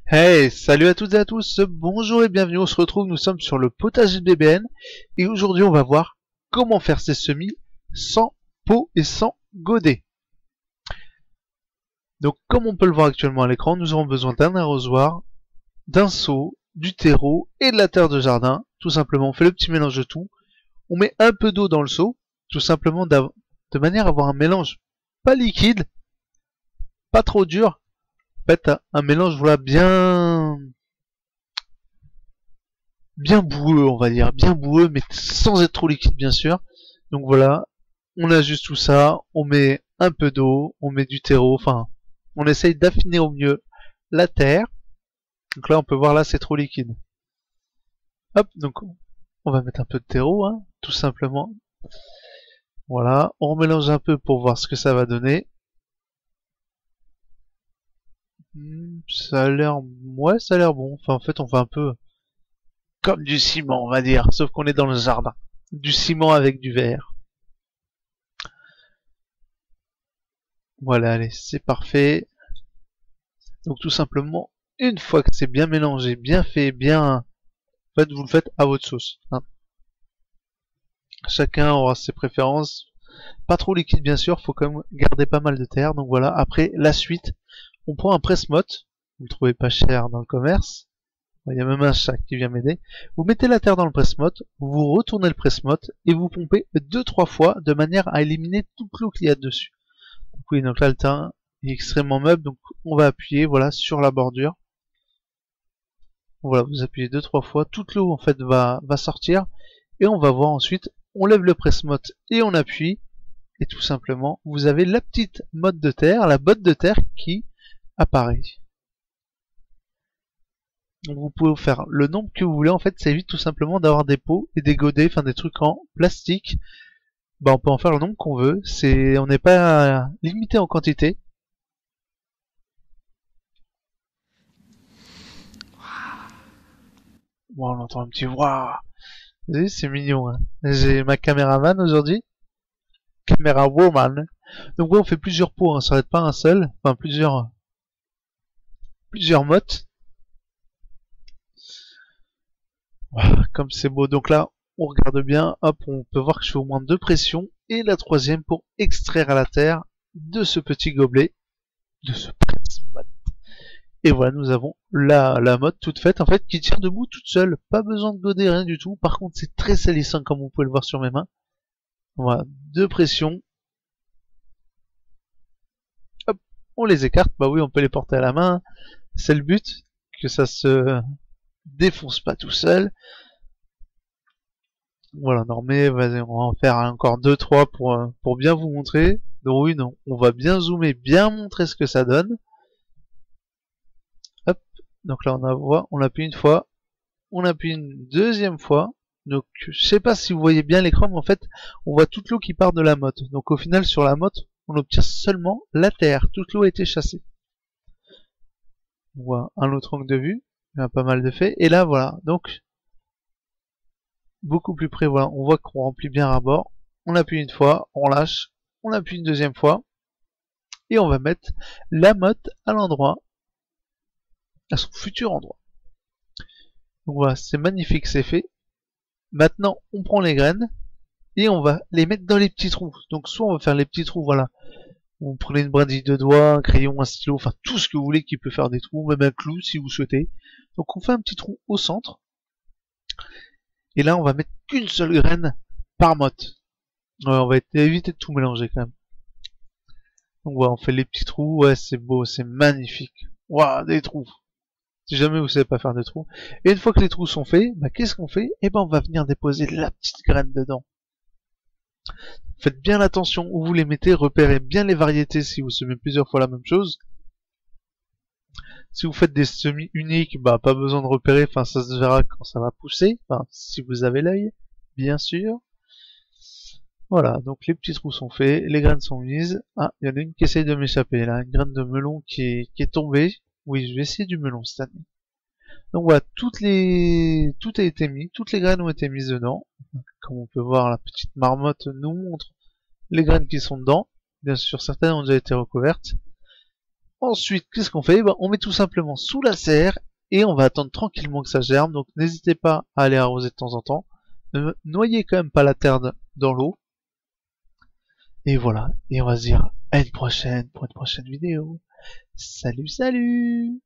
Hey, salut à toutes et à tous, bonjour et bienvenue, on se retrouve, nous sommes sur le potager de BBN et aujourd'hui on va voir comment faire ces semis sans pot et sans godet. Donc comme on peut le voir actuellement à l'écran, nous aurons besoin d'un arrosoir, d'un seau, du terreau et de la terre de jardin. Tout simplement on fait le petit mélange de tout, on met un peu d'eau dans le seau, tout simplement de manière à avoir un mélange pas liquide, pas trop dur, en fait un mélange voilà bien boueux, on va dire, bien boueux, mais sans être trop liquide, bien sûr. Donc voilà, on ajuste tout ça, on met un peu d'eau, on met du terreau, enfin, on essaye d'affiner au mieux la terre. Donc là, on peut voir là, c'est trop liquide. Hop, donc on va mettre un peu de terreau, hein, tout simplement. Voilà, on mélange un peu pour voir ce que ça va donner. Ça a l'air, ouais, ça a l'air bon. Enfin, en fait, on fait un peu comme du ciment, on va dire, sauf qu'on est dans le jardin. Du ciment avec du verre. Voilà, allez, c'est parfait. Donc tout simplement, une fois que c'est bien mélangé, bien fait, bien... En fait, vous le faites à votre sauce, hein. Chacun aura ses préférences. Pas trop liquide, bien sûr, faut quand même garder pas mal de terre. Donc voilà, après, la suite, on prend un presse-motte. Vous le trouvez pas cher dans le commerce. Il y a même un chat qui vient m'aider. Vous mettez la terre dans le presse-motte, vous retournez le presse-motte et vous pompez 2-3 fois de manière à éliminer toute l'eau qu'il y a dessus. Donc oui, donc là le terrain est extrêmement meuble, donc on va appuyer voilà sur la bordure. Voilà, vous appuyez 2-3 fois, toute l'eau en fait va sortir et on va voir ensuite, on lève le presse-motte et on appuie et tout simplement vous avez la petite motte de terre, la botte de terre qui apparaît. Donc vous pouvez faire le nombre que vous voulez, en fait ça évite tout simplement d'avoir des pots et des godets, enfin des trucs en plastique. Bah on peut en faire le nombre qu'on veut, on n'est pas limité en quantité. Bon, on entend un petit waouh. C'est mignon, hein. J'ai ma caméraman aujourd'hui, caméra woman. Donc ouais, on fait plusieurs pots, hein. Ça va être pas un seul, enfin plusieurs mottes. Voilà, comme c'est beau. Donc là, on regarde bien, hop, on peut voir que je fais au moins 2 pressions et la troisième pour extraire à la terre de ce petit gobelet, de ce presse-motte. Et voilà, nous avons la motte toute faite, en fait, qui tient debout toute seule. Pas besoin de godet, rien du tout. Par contre, c'est très salissant, comme vous pouvez le voir sur mes mains. Voilà, 2 pressions. Hop, on les écarte. Bah oui, on peut les porter à la main. C'est le but, que ça se défonce pas tout seul. Voilà, normé, vas-y, on va en faire encore 2-3 pour bien vous montrer. Donc oui, non, on va bien zoomer, bien montrer ce que ça donne. Hop, donc là on appuie une fois, on appuie une deuxième fois. Donc je sais pas si vous voyez bien l'écran, mais en fait on voit toute l'eau qui part de la motte. Donc au final sur la motte, on obtient seulement la terre. Toute l'eau a été chassée. On voit un autre angle de vue, il y a pas mal de faits. Et là voilà, donc beaucoup plus près, voilà, on voit qu'on remplit bien à bord. On appuie une fois, on lâche, on appuie une deuxième fois, et on va mettre la motte à l'endroit, à son futur endroit. Donc voilà, c'est magnifique, c'est fait. Maintenant, on prend les graines et on va les mettre dans les petits trous. Donc soit on va faire les petits trous, voilà. Vous prenez une brindille de doigt, un crayon, un stylo, enfin tout ce que vous voulez qui peut faire des trous, même un clou si vous souhaitez. Donc on fait un petit trou au centre. Et là, on va mettre qu'une seule graine par motte. Ouais, on va éviter de tout mélanger quand même. Donc voilà, on fait les petits trous. Ouais, c'est beau, c'est magnifique. Waouh, des trous. Si jamais vous savez pas faire de trous. Et une fois que les trous sont faits, bah, qu'est-ce qu'on fait? Eh ben, on va venir déposer la petite graine dedans. Faites bien attention où vous les mettez, repérez bien les variétés si vous semez plusieurs fois la même chose. Si vous faites des semis uniques, bah pas besoin de repérer, enfin ça se verra quand ça va pousser, enfin si vous avez l'œil, bien sûr. Voilà, donc les petits trous sont faits, les graines sont mises. Ah, il y en a une qui essaye de m'échapper là, une graine de melon qui est tombée. Oui, je vais essayer du melon cette année. Donc voilà, tout a été mis, toutes les graines ont été mises dedans. Comme on peut voir, la petite marmotte nous montre les graines qui sont dedans. Bien sûr, certaines ont déjà été recouvertes. Ensuite, qu'est-ce qu'on fait? On met tout simplement sous la serre et on va attendre tranquillement que ça germe. Donc n'hésitez pas à aller arroser de temps en temps. Ne noyez quand même pas la terre dans l'eau. Et voilà. Et on va se dire à une prochaine pour une prochaine vidéo. Salut, salut!